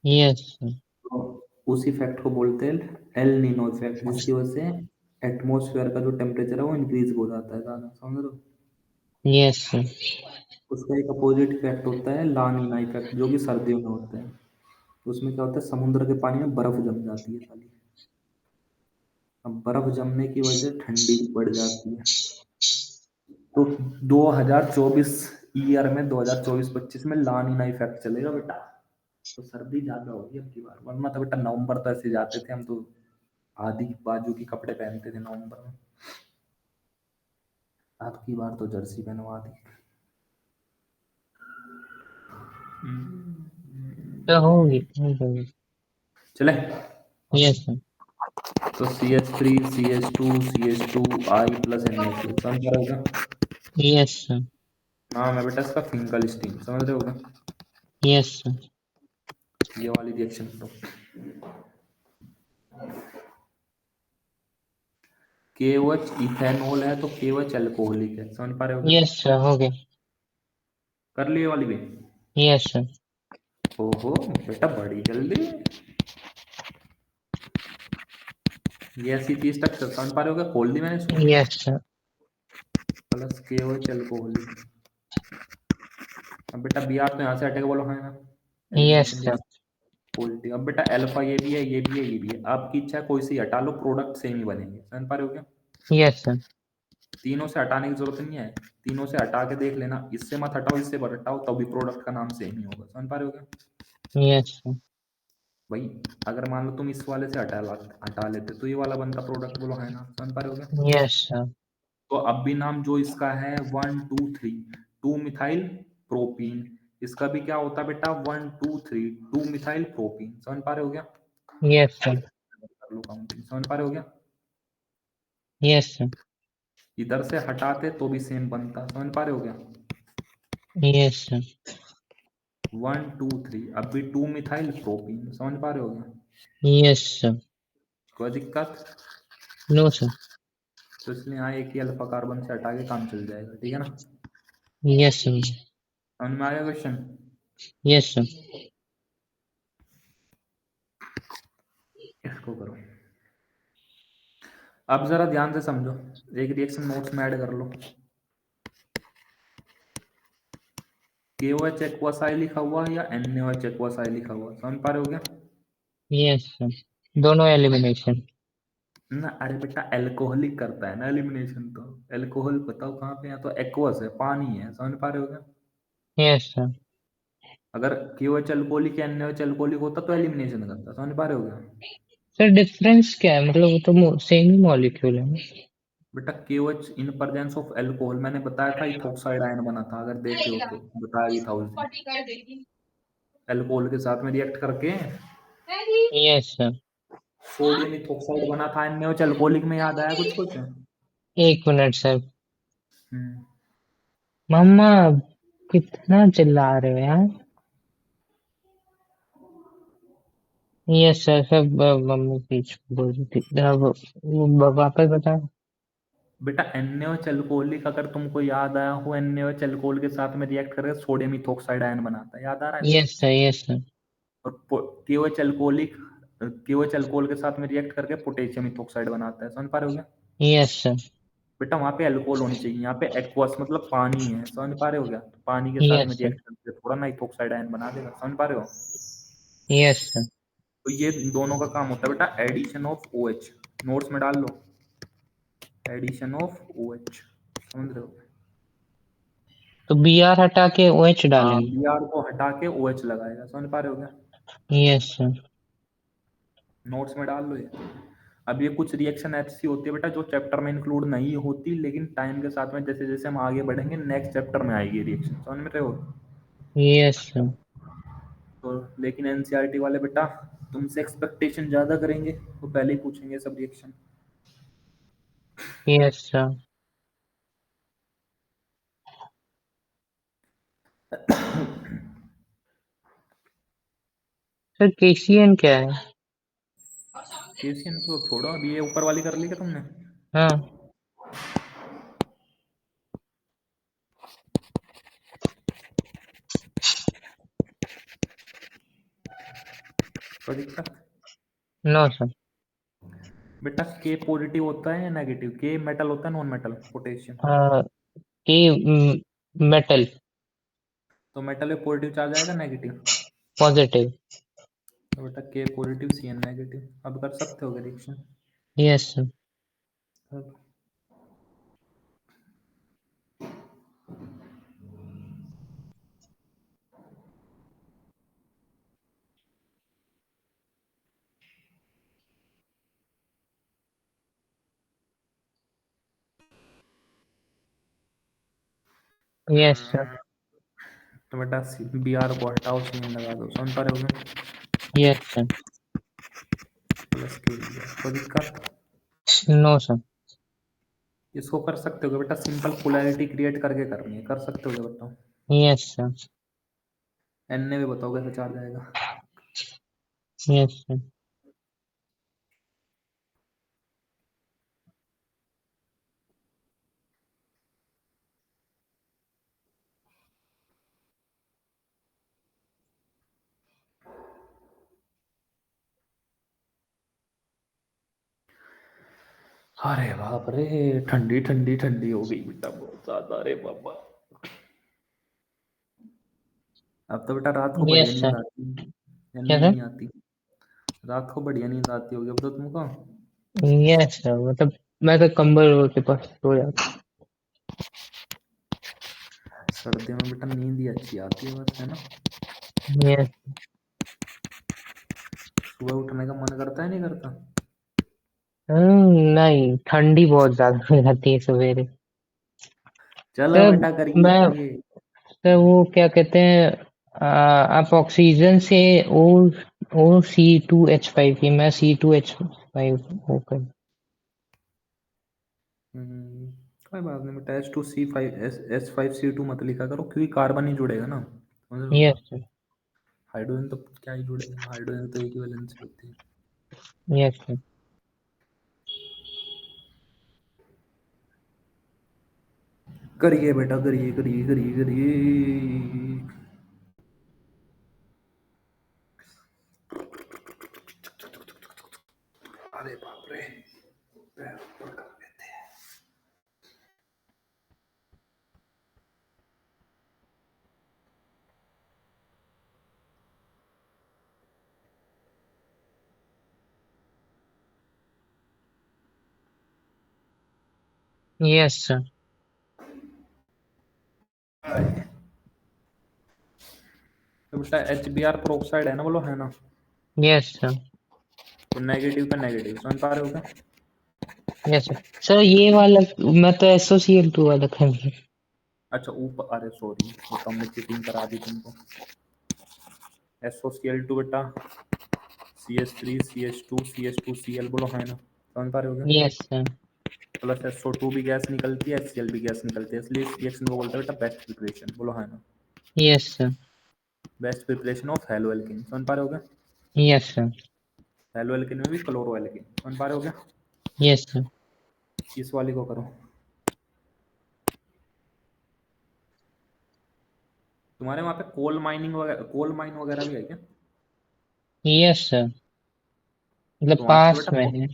Yes sir. तो उस इफेक्ट को बोलते हैं एल नीनो इफेक्ट, जिसकी वजह से एटमोसफेयर का जो टेम्परेचर है वो इंक्रीज हो जाता है ज्यादा, समझ लो। Yes sir. उसका एक अपोजिट इफेक्ट होता है ला नीना इफेक्ट, जो कि सर्दियों में होता है। तो उसमें क्या होता है, समुद्र के पानी में बर्फ जम जाती है साली। अब बर्फ जमने की वजह से ठंडी बढ़ जाती है। तो 2024 ईयर में, 2024-25 में ला नीना इफेक्ट चलेगा बेटा। तो सर्दी ज्यादा होगी अब की बार, वरना तो बेटा नवंबर तो ऐसे जाते थे हम तो, आधी बाजू की कपड़े पहनते थे नवंबर में। अब की बार तो जर्सी पहनवा दी। तो होगी होगी। चले, यस सर। तो CH3 CH2 CH2 I plus NaCl समझ रहे होगा? Yes sir. नाम है बेटा इसका फिंकल स्टीम, समझ रहे होगा? Yes sir. ये वाली रिएक्शन तो KOH इथेनॉल है तो KOH अल्कोहलिक है, समझ पा रहे हो क्या? यस सर, हो गया। कर लिए वाली भी? Yes sir. ओहो बेटा बड़ी जल्दी। ये ऐसी चीज तक समझ पा रहे हो क्या, खोल दी मैंने इसको। Yes sir. Plus KOH alcoholic. अब बेटा बी आर तो यहाँ से हटेगा, बोलो हाँ ना। Yes elimination sir. पॉजिटिव। अब बेटा अल्फा ये भी है, ये भी है, ये भी है, आपकी इच्छा है कोई सी हटा लो, प्रोडक्ट सेम ही बनेंगे, समझ पा रहे हो क्या? Yes sir. तीनों से हटाने की जरूरत नहीं है, तीनों से हटा के देख लेना, इससे मत हटाओ इससे मत हटाओ, तभी प्रोडक्ट का नाम सेम ही होगा, समझ पा रहे हो क्या? Yes sir. भाई अगर मान लो तुम इस वाले से हटा लेते तो ये वाला बनता प्रोडक्ट, बोलो है ना, समझ पा रहे हो क्या? Yes sir. तो अब भी नाम जो इसका है 1 2 3, 2 मिथाइल प्रोपीन, इसका भी क्या होता है बेटा, 1 2 3, 2 मिथाइल प्रोपीन, समझ पा रहे हो क्या? Yes sir. कर लो काउंटिंग, समझ पा रहे हो क्या? Yes sir. इधर से हटाते तो भी सेम बनता, समझ पा रहे हो क्या? Yes sir. 1 2 3, अब भी 2 मिथाइल प्रोपीन, समझ पा रहे हो क्या? Yes sir. कोई दिक्कत? No sir. तो इसलिए यहाँ एक ही अल्फा कार्बन से हटा के काम चल जाएगा, ठीक है ना? Yes sir. समझ में आ गया क्वेश्चन? Yes sir. इसको करो। अब जरा ध्यान से समझो, एक रिएक्शन नोट्स में ऐड कर लो। KOH एक्वासाई लिखा हुआ या NaOH एक्वासाई लिखा हुआ, समझ पा रहे हो क्या? Yes sir. दोनों एलिमिनेशन। ना अरे बेटा, एल्कोहलिक करता है ना एलिमिनेशन, तो एल्कोहल बताओ कहाँ पे है? तो एक्वस है, पानी है, समझ पा रहे हो क्या? Yes sir. अगर KOH अल्कोहलिक या NaOH अल्कोहलिक होता तो एलिमिनेशन करता, समझ पा रहे हो क्या? सर डिफरेंस क्या है, मतलब वो तो सेम ही मॉलिक्यूल है ना? बेटा KOH in presence of alcohol, मैंने बताया था इथोक्साइड आयन बना था, अगर देखे हो तो बताया भी था उस दिन, एल्कोहल के साथ में रिएक्ट करके यस सर। सोडियम इथोक्साइड बना था NaOH अल्कोहलिक में, याद आया कुछ कुछ? एक मिनट सर। हम्म। मम्मा कितना चिल्ला रहे हो यार। Yes sir sir. मम्मी बीच में बोल रही थी, वापस बताओ। बेटा NaOH अल्कोहलिक, अगर तुमको याद आया हो, NaOH अल्कोहल के साथ में रिएक्ट करके सोडियम इथोक्साइड आयन बनाता है, याद आ रहा है? Yes sir. Yes sir. और KOH अल्कोहलिक, KOH अल्कोहल के साथ में रिएक्ट करके पोटेशियम इथोक्साइड बनाता है, समझ पा रहे हो क्या? Yes sir. बेटा वहां पे अल्कोहल होनी चाहिए, यहाँ पे एक्वस मतलब पानी है, समझ पा रहे हो क्या? तो पानी के साथ में यस सर। रिएक्ट करके थोड़ा ना इथोक्साइड आयन बना देगा, समझ पा रहे हो? Yes sir. तो ये दोनों का काम होता है बेटा, एडिशन ऑफ OH, नोट्स में डाल लो, एडिशन ऑफ OH, समझ रहे हो? तो बी आर हटा के ओ एच हाँ, डालेंगे। Br को हटा के OH लगाएगा, समझ पा रहे हो क्या? Yes sir. नोट्स में डाल लो ये। अब ये कुछ रिएक्शन ऐसी होती है बेटा जो चैप्टर में इंक्लूड नहीं होती, लेकिन टाइम के साथ में जैसे जैसे हम आगे बढ़ेंगे नेक्स्ट चैप्टर में आएगी रिएक्शन, समझ में रहे हो? Yes sir. तो लेकिन एनसीईआरटी वाले बेटा तुमसे एक्सपेक्टेशन ज्यादा करेंगे, वो पहले ही पूछेंगे सब reaction. Yes sir. Sir KCN क्या है? केसीएन तो छोड़ो, अभी ये ऊपर वाली कर ली क्या तुमने? हाँ। कोई दिक्कत? No sir. बेटा के पॉजिटिव होता है या नेगेटिव? के मेटल होता है, नॉन मेटल? पोटेशियम के मेटल। तो मेटल में पॉजिटिव चार्ज आएगा, नेगेटिव? पॉजिटिव। तो बेटा के पॉजिटिव, Cn नेगेटिव, अब कर सकते हो reaction? Yes sir. Yes sir. तो बेटा Br को हटाओ, Cn लगा दो, समझ पा रहे हो? Yes sir. प्लस के लिए कोई दिक्कत? No sir. इसको कर सकते हो बेटा, सिंपल पोलैरिटी क्रिएट करके करनी है, कर सकते हो बताओ? Yes sir. Na भी बताओ कैसे चार्ज आएगा? Yes sir. अरे बाप रे, ठंडी ठंडी ठंडी हो गई बेटा बहुत ज्यादा, अरे बाबा। अब तो बेटा रात को बढ़िया यस नींद सर। आती है या क्या नींद सर? नहीं आती? रात को बढ़िया नींद आती होगी अब तो तुमको। यस सर, मतलब मैं तो कंबल के पास सो जाता। सर्दियों में बेटा नींद ही अच्छी आती है बस, है ना? यस। सुबह उठने का मन करता है, नहीं करता? नहीं, ठंडी बहुत ज्यादा हो जाती है सवेरे। चलो सर बेटा करिए मैं करिए। सर वो क्या कहते हैं, आप ऑक्सीजन से ओ C2H5 की, मैं C2H5 होकर। हम्म, कोई बात नहीं बेटा, H2C5S5C2 मत लिखा करो, क्योंकि कार्बन ही जुड़ेगा ना, समझ रहे हो यस ना। सर। हाइड्रोजन तो क्या ही जुड़ेगा, हाइड्रोजन तो एक ही वैलेंसी होती है। Yes sir. करिए बेटा, करिए करिए करिए करिए। अरे बाप रे, पैर ऊपर कर लेते हैं। Yes sir. तो बेटा HBr प्रोक्साइड है ना, बोलो है ना। Yes sir. तो नेगेटिव का नेगेटिव समझ पा रहे हो क्या। Yes sir. सर ये वाला मैं तो SOCl2 वाला था। अच्छा ऊपर, अरे सॉरी, वो तो हमने चीटिंग करा दी तुमको। SOCl2 बेटा, CH3CH2CH2Cl बोलो है ना, समझ पा रहे हो क्या। Yes sir. प्लस SO2 भी गैस निकलती है, HCl भी गैस निकलती है, इसलिए इस रिएक्शन को बोलते हैं बेटा बेस्ट प्रिपरेशन, बोलो है ना। Yes sir. Best preparation of halo alkane, समझ पा रहे हो क्या। Yes sir. हेलो एल्केन में भी क्लोरो एल्केन, समझ पा रहे हो क्या। Yes sir. इस वाली को करो। तुम्हारे वहाँ पे कोल माइनिंग वगैरह, कोल माइन वगैरह भी है क्या। Yes sir. मतलब तो वहाँ से तो पास बेटा में है।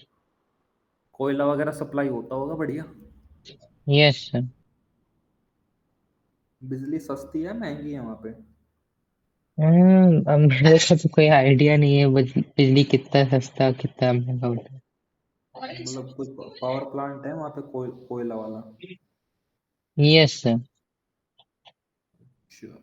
कोयला वगैरह सप्लाई होता होगा बढ़िया। Yes sir. बिजली सस्ती है महंगी है वहाँ पे। अब मेरे को तो कोई आइडिया नहीं है बिजली कितना सस्ता कितना महंगा होता है। मतलब कोई पावर प्लांट है वहाँ पे कोयला वाला। Yes sir. अच्छा।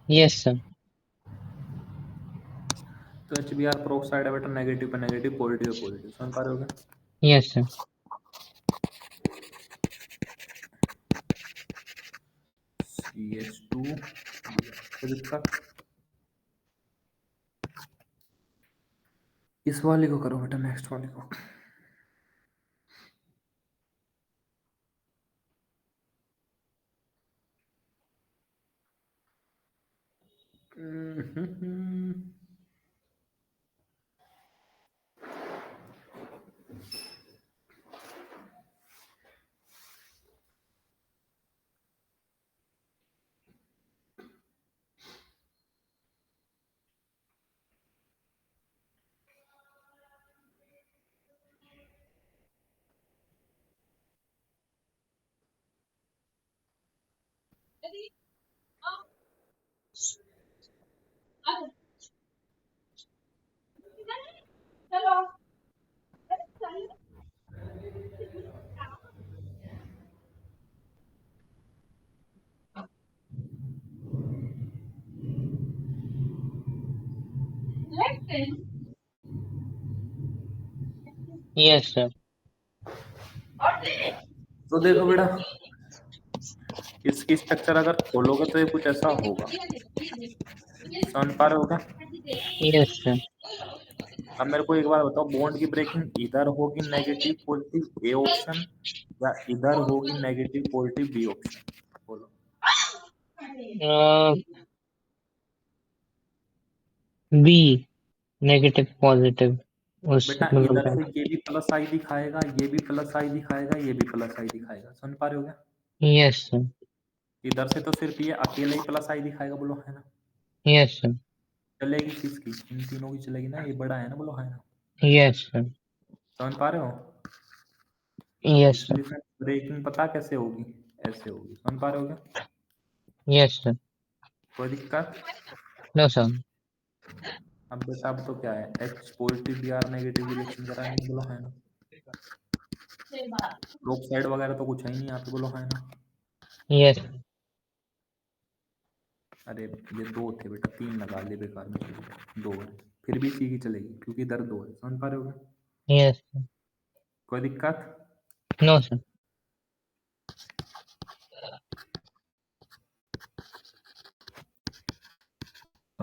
Yes sir. तो HBr प्रोक्साइड है बेटा, नेगेटिव पे नेगेटिव, पॉजिटिव पे पॉजिटिव, समझ पा रहे हो क्या। Yes sir. CH2 कोई दिक्कत। इस वाले को करो बेटा, नेक्स्ट वाले को। Yes sir. तो देखो बेटा, इसकी स्ट्रक्चर अगर खोलोगे तो ये कुछ ऐसा होगा, समझ पा रहे हो क्या। Yes sir. अब मेरे को एक बार बताओ, बॉन्ड की ब्रेकिंग इधर होगी नेगेटिव पॉजिटिव ए ऑप्शन, या इधर होगी नेगेटिव पॉजिटिव बी ऑप्शन, बोलो। बी, नेगेटिव पॉजिटिव, उस बेटा इधर मतलब। से ये भी प्लस आई दिखाएगा, ये भी प्लस आई दिखाएगा, ये भी प्लस आई दिखाएगा, समझ पा रहे हो क्या। Yes sir. इधर से तो सिर्फ ये अकेले ही प्लस आई दिखाएगा, बोलो है ना। Yes sir. चलेगी किसकी, इन तीनों की चलेगी ना, ये बड़ा है ना, बोलो है ना। Yes sir. समझ पा रहे हो। Yes sir. इसलिए फिर ब्रेकिंग पता कैसे होगी, ऐसे होगी, समझ पा रहे हो क्या। Yes sir. कोई दिक्कत। No sir. अब बेटा अब तो क्या है, H positive B R negative की रिएक्शन कराएंगे, बोलो है ना। रोक साइड वगैरह तो कुछ है ही नहीं यहाँ पे, बोलो है ना। यस। अरे ये दो थे बेटा, तीन लगा लिए बेकार में, दो है फिर भी सी की चलेगी क्योंकि इधर दो है, समझ पा रहे हो क्या? यस। कोई दिक्कत। No sir.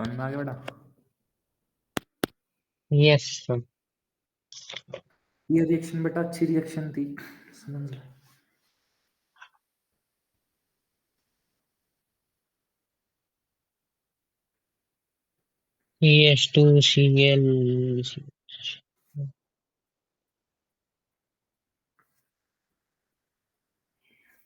समझ में आ गया बेटा? Yes sir. ये रिएक्शन बेटा अच्छी रिएक्शन थी, समझ लो। CH2Cl।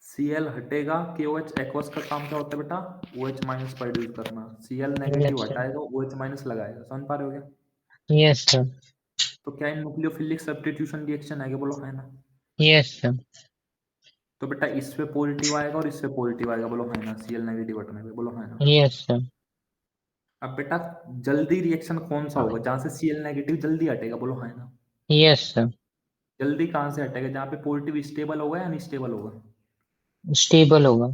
Cl हटेगा, KOH एक्वस का काम क्या होता है बेटा? OH माइनस प्रोड्यूस करना। Cl negative yes sir. हटाएगा, OH माइनस लगाएगा। समझ पा रहे हो क्या? Yes sir. तो क्या इन न्यूक्लियोफिलिक सब्स्टिट्यूशन रिएक्शन है, क्या बोलो है ना? Yes sir. तो बेटा इस पे पॉजिटिव आएगा और इससे पॉजिटिव आएगा, बोलो है ना? Cl नेगेटिव हटने पे, बोलो है ना? Yes sir. अब बेटा जल्दी रिएक्शन कौन सा होगा जहां से Cl नेगेटिव जल्दी हटेगा, बोलो है ना? Yes sir. जल्दी कहां से हटेगा? जहां पे पॉजिटिव स्टेबल होगा या अनस्टेबल होगा? स्टेबल होगा।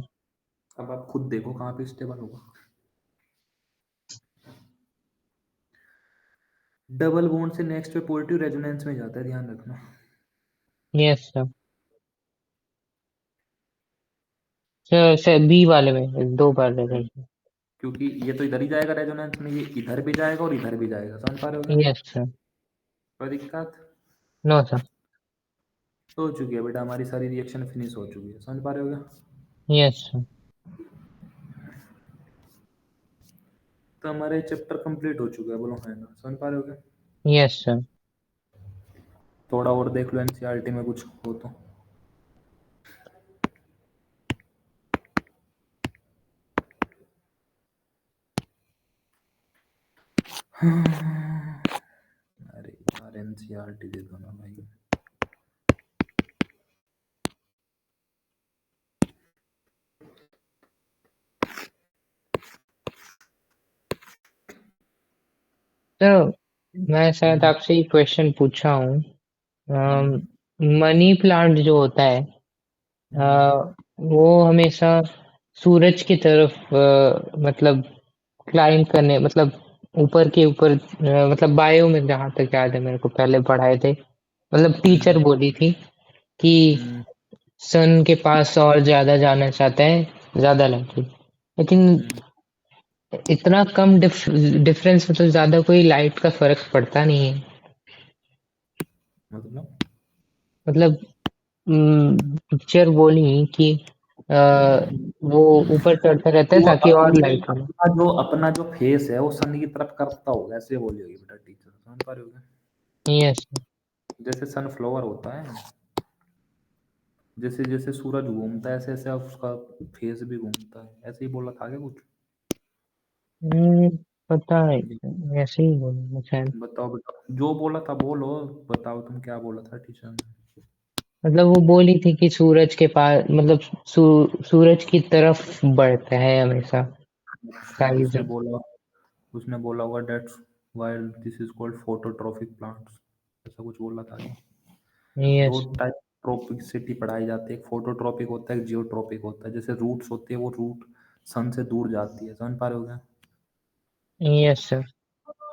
अब आप खुद देखो कहां पे स्टेबल होगा। डबल बॉन्ड से नेक्स्ट पे पॉजिटिव रेजोनेंस में जाता है, ध्यान रखना। Yes sir. सर बी वाले में दो बार देखो। क्योंकि ये तो इधर ही जाएगा रेजोनेंस में, ये इधर भी जाएगा और इधर भी जाएगा। समझ पा रहे हो क्या? Yes sir. कोई दिक्कत? No sir. हो चुकी है बेटा, हमारी सारी रिएक्शन फिनिश हो चुकी है। समझ पा रहे हो क्या? Yes sir. तो हमारे चैप्टर कंप्लीट हो चुका है, बोलो है ना? समझ पा रहे हो क्या? Yes sir. थोड़ा और देख लो एनसीईआरटी में कुछ हो तो। अरे यार एनसीईआरटी दे दो ना भाई। तो मैं शायद हम्म आपसे एक क्वेश्चन पूछा हूँ। हम्म मनी प्लांट जो होता है, हम्म वो हमेशा सूरज की तरफ मतलब क्लाइंब करने, मतलब ऊपर के ऊपर, मतलब बायो में जहाँ तक याद है मेरे को पहले पढ़ाए थे, मतलब टीचर हम्म बोली थी कि हम्म सन के पास और ज्यादा जाना चाहता है, ज्यादा लाइटली, लेकिन हम्म, इतना कम डिफरेंस, मतलब ज्यादा कोई लाइट का फर्क पड़ता नहीं है। मतलब मतलब टीचर बोली कि अ, वो ऊपर चढ़ता रहता है वो ताकि और लाइट हो। अपना जो फेस है वो सन की तरफ करता होगा, ऐसे बोली होगी बेटा टीचर। समझ पा रहे हो क्या? यस। जैसे सनफ्लावर होता है, जैसे जैसे सूरज घूमता है ऐसे ऐसे उसका फेस भी घूमता है, ऐसे ही बोला था क्या कुछ? पता है, ऐसे ही बोला शायद। बताओ बताओ जो बोला था बोलो। बताओ तुम क्या बोला था टीचर ने? मतलब वो बोली थी कि सूरज के पास, मतलब सूरज की तरफ बढ़ता है हमेशा अच्छा, साइज। उसने बोला होगा that's why this is called phototropic plants, ऐसा कुछ बोला था क्या? दो यस। टाइप ट्रोपिसिटी पढ़ाई जाती है, एक फोटोट्रॉपिक होता है, एक जियोट्रॉपिक होता है। जैसे रूट्स होती है, वो रूट सन से दूर जाती है। समझ पा रहे हो क्या? Yes sir.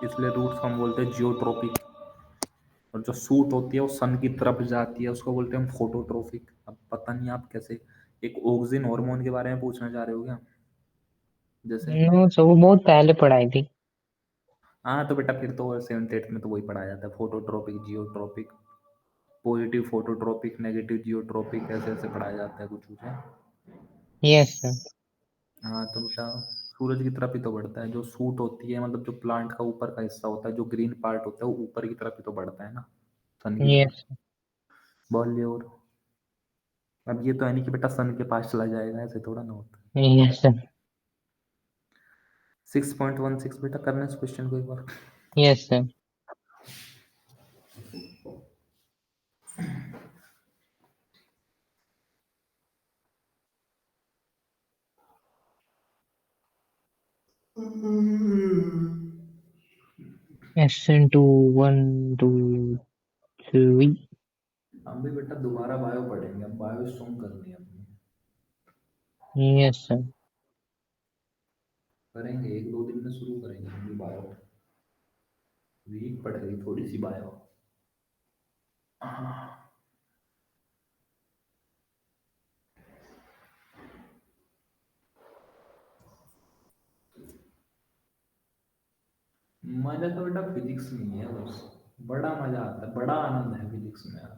इसलिए रूट्स हम बोलते हैं जियोट्रॉपिक। और जो सूट होती है वो सन की तरफ जाती है, उसको बोलते हैं हम फोटोट्रॉपिक। अब पता नहीं आप कैसे एक ऑक्सिन हार्मोन के बारे में पूछना चाह रहे हो क्या? जैसे नो सर, वो बहुत पहले पढ़ाई थी। हाँ, तो बेटा फिर तो सेवन्थ एट्थ में तो वही पढ़ाया जाता है, phototropic geotropic, positive phototropic negative geotropic, ऐसे ऐसे पढ़ाया जाता है कुछ कुछ है। Yes sir. हाँ तो बेटा सूरज की तरफ ही तो बढ़ता है। जो सूट होती है, मतलब जो प्लांट का ऊपर का हिस्सा होता है, जो ग्रीन पार्ट होता है, वो ऊपर की तरफ ही तो बढ़ता है ना, सन की तरफ। यस। बोलिए और। अब ये तो है नहीं कि बेटा सन के पास चला जाएगा, ऐसे थोड़ा ना होता है। Yes sir. 6.16 बेटा, करना इस क्वेश्चन को एक बार। Yes sir. SN2 1 2 3। हम भी बेटा दोबारा बायो पढ़ेंगे, अब बायो स्ट्रॉन्ग करनी है अपनी। Yes sir. करेंगे, एक दो दिन में शुरू करेंगे हम भी बायो। वीक पड़ गई थोड़ी सी बायो। मजा तो बेटा फिजिक्स में ही है बस। बड़ा मजा आता है, बड़ा आनंद है फिजिक्स में यार।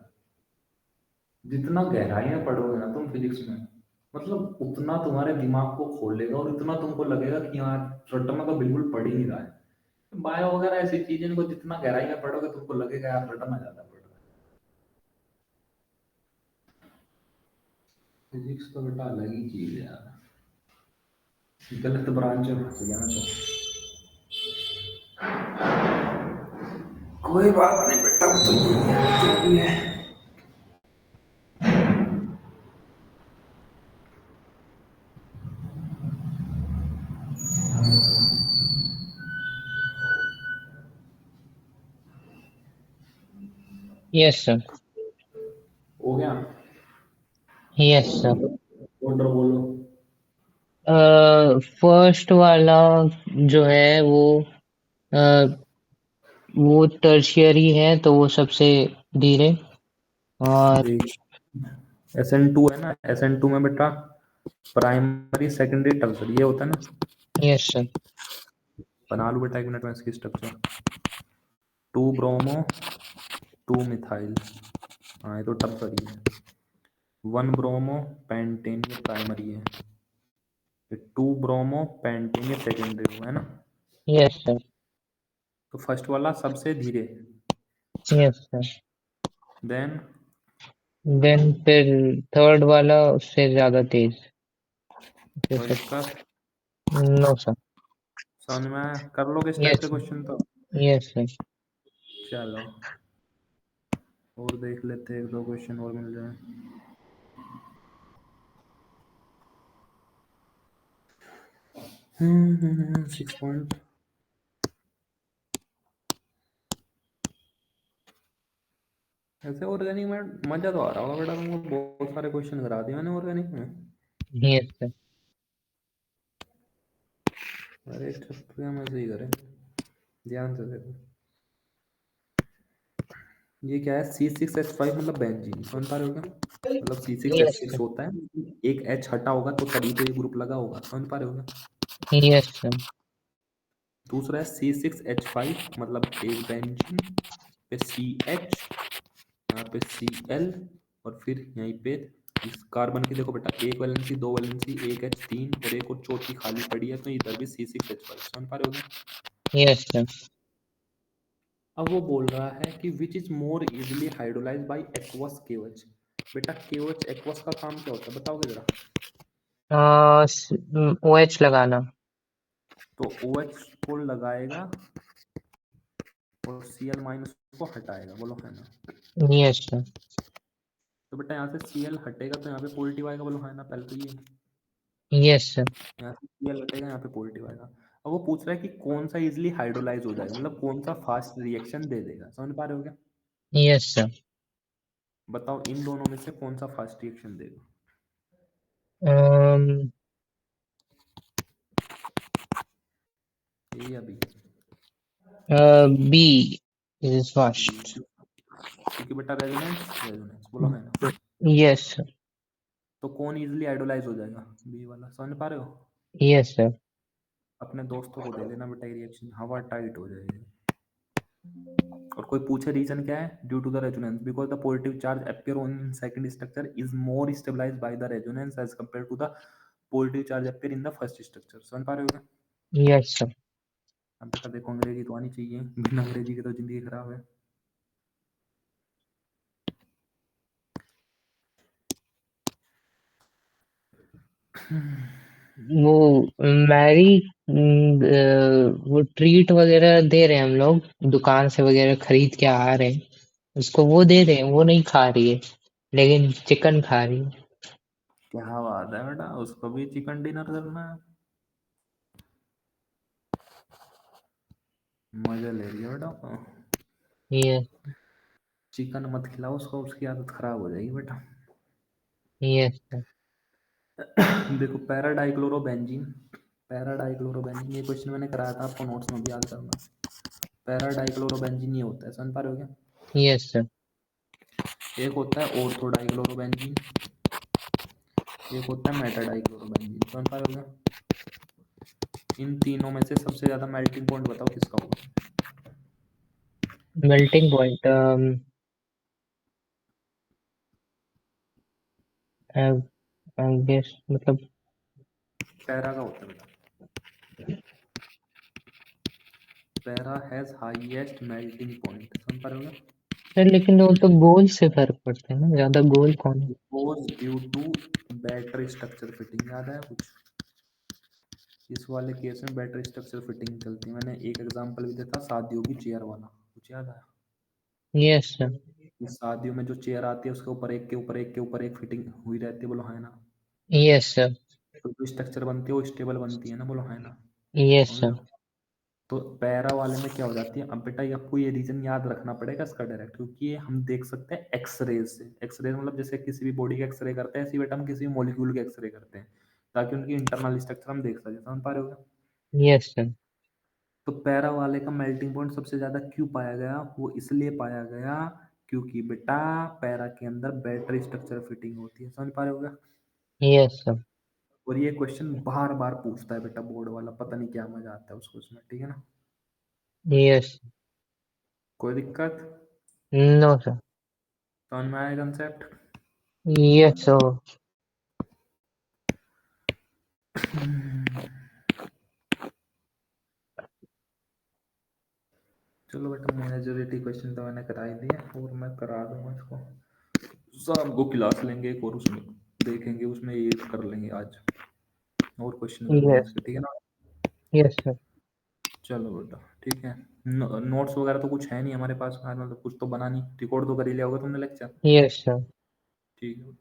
जितना गहराई में पढ़ोगे ना तुम फिजिक्स में, मतलब उतना तुम्हारे दिमाग को खोलेगा और इतना तुमको लगेगा कि यार रट्टा में तो बिल्कुल पढ़ ही नहीं रहा है। बायो वगैरह ऐसी चीजें को जितना गहराई में पढ़ोगे तुमको लगेगा यार रटना ज्यादा पड़ रहा है। फिजिक्स तो बेटा अलग ही चीज है यार। गलत ब्रांच में फंस गया मैं तो। कोई बात नहीं बेटा, वो तो यही है जो भी है। Yes sir. हो गया। Yes sir. ऑर्डर बोलो। फर्स्ट वाला जो है वो टर्शियरी है तो वो सबसे धीरे। और देख, SN2 है ना, SN2 में बेटा प्राइमरी सेकेंडरी टर्सरी ये होता है ना। Yes sir. बना लो बेटा 1 मिनट में इसकी स्ट्रक्चर। 2 ब्रोमो 2 मिथाइल, हाँ ये तो टर्सरी है। 1 ब्रोमो पेंटेन ये प्राइमरी है। 2 ब्रोमो पेंटेन ये सेकेंडरी है ना। Yes sir. तो फर्स्ट वाला सबसे धीरे, यस सर। देन देन फिर थर्ड वाला उससे ज्यादा तेज। फिर और सब। इसका नो सर। समझ में कर लोगे इस टाइप यस के क्वेश्चन तो। Yes sir. चलो और देख लेते हैं, 1 2 क्वेश्चन और मिल जाए। 6 पॉइंट। ऐसे ऑर्गेनिक में मजा तो आ रहा होगा बेटा तुमको, बहुत सारे क्वेश्चन करा दिए मैंने ऑर्गेनिक में। Yes sir. अरे छत्रिया में से ही करें, ध्यान से देखो। ये क्या है, C6H5 मतलब बेंजीन, समझ पा रहे हो क्या? मतलब C six H yes six sir. होता है, एक H हटा होगा तो तभी तो ये ग्रुप लगा होगा, समझ पा रहे हो क्या? Yes sir. दूसरा है C6H5 मतलब एक बेंजीन, पे CH, यहाँ पे Cl, और फिर यहीं पे इस कार्बन की देखो बेटा, एक वैलेंसी दो वैलेंसी, एक H तीन और एक और चौथी खाली पड़ी है, तो इधर भी C6H5, समझ पा रहे हो क्या? Yes sir. अब वो बोल रहा है कि which is more easily hydrolyse by aqueous केवच। बेटा केवच एक्वस का काम क्या होता है बताओगे जरा? OH लगाना। तो OH को लगाएगा और Cl- को हटाएगा, बोलो है ना। Yes sir. तो बेटा यहाँ से Cl हटेगा तो यहाँ पे पॉजिटिव आएगा, बोलो है ना, पहले तो ये। Yes sir. यहाँ से Cl हटेगा, यहाँ पे पॉजिटिव आएगा। अब वो पूछ रहा है कि कौन सा इजिली हाइड्रोलाइज हो जाएगा, मतलब कौन सा फास्ट रिएक्शन दे देगा, समझ पा रहे हो क्या? Yes sir. बताओ इन दोनों में से कौन सा फास्ट रिएक्शन देगा? ए या बी? B is fast. क्योंकि बेटा रेजोनेंस, रेजोनेंस बोलो है ना। Yes sir. तो कौन इजिली आइडोलाइज हो जाएगा? बी वाला, समझ पा रहे हो? Yes sir. अपने दोस्तों को दे देना बेटा ये रिएक्शन, हवा टाइट हो जाएगी। और कोई पूछे रीजन क्या है, due to the resonance, because the positive charge appear on second structure is more stabilized by the resonance as compare to the positive charge appear in the first structure, समझ पा रहे हो क्या? Yes sir. अब बेटा देखो अंग्रेजी तो आनी चाहिए, बिना अंग्रेजी के तो जिंदगी खराब है। वो मैरी वो ट्रीट वगैरह दे रहे हैं हम लोग दुकान से वगैरह खरीद के आ रहे हैं। उसको वो दे रहे हैं, वो नहीं खा रही है लेकिन चिकन खा रही है। क्या बात है बेटा, उसको भी चिकन डिनर करना है, मजा ले रही है बेटा। यस। चिकन मत खिलाओ उसको, उसकी आदत खराब हो जाएगी बेटा। Yes sir. देखो पैराडाइक्लोरोबेंजीन, पैराडाइक्लोरोबेंजीन ये क्वेश्चन मैंने कराया था आपको, नोट्स में भी याद करना। पैराडाइक्लोरोबेंजीन ये होता है, समझ पा रहे हो क्या? Yes sir. एक होता है ऑर्थोडाइक्लोरोबेंजीन, एक होता है मेटाडाइक्लोरोबेंजीन, समझ पा रहे हो क्या? इन तीनों में से सबसे ज्यादा मेल्टिंग पॉइंट बताओ किसका होगा? मेल्टिंग पॉइंट, आई गेस मतलब पैरा का होता है बेटा, para has highest melting point, समझ पा रहे हो ना? सर लेकिन वो तो गोल से फर्क पड़ता है ना, ज्यादा गोल कौन है? गोज due to battery structure fitting, याद है कुछ? इस वाले केस में बैटरी स्ट्रक्चर फिटिंग चलती है। मैंने एक एग्जांपल भी दिया था शादियों की चेयर वाला, कुछ याद है? Yes sir. कि शादियों में जो चेयर आती है उसके ऊपर एक के ऊपर एक के ऊपर एक फिटिंग हुई रहती है, बोलो है ना? Yes sir. तो जो स्ट्रक्चर बनती है वो स्टेबल बनती है ना, बोलो है ना? यस समझ रहे सर। हो? तो पैरा वाले में क्या हो जाती है, अब बेटा ये आपको ये रीजन याद रखना पड़ेगा इसका डायरेक्ट, क्योंकि ये हम देख सकते हैं एक्सरेज से। एक्सरे मतलब जैसे किसी भी बॉडी का एक्सरे करते हैं, ऐसे ही बेटा हम किसी भी मॉलिक्यूल के एक्सरे करते हैं, ताकि उनकी इंटरनल स्ट्रक्चर हम देख सकें, समझ पा रहे हो? Yes sir. तो पैरा वाले का मेल्टिंग पॉइंट सबसे ज्यादा क्यों पाया गया? वो इसलिए पाया गया क्योंकि बेटा पैरा के अंदर बैटरी स्ट्रक्चर फिटिंग होती है, समझ पा रहे हो क्या? Yes sir. और ये क्वेश्चन बार बार पूछता है बेटा बोर्ड वाला, पता नहीं क्या मजा आता है उसको उसमें, ठीक है ना? यस। कोई दिक्कत? No sir. समझ में आया कंसेप्ट? Yes sir. चलो बेटा, मेजोरिटी क्वेश्चन तो मैंने करा ही दिए, और मैं करा दूंगा इसको, शाम को क्लास लेंगे एक और, उसमें देखेंगे, उसमें ये कर लेंगे आज, और क्वेश्चन कर लेंगे यस। इसके, ठीक है ना? Yes sir. चलो बेटा ठीक है। नोट्स वगैरह तो कुछ है नहीं हमारे पास, मतलब कुछ तो बना नहीं, रिकॉर्ड तो कर ही लिया होगा तुमने लेक्चर? Yes sir. ठीक है।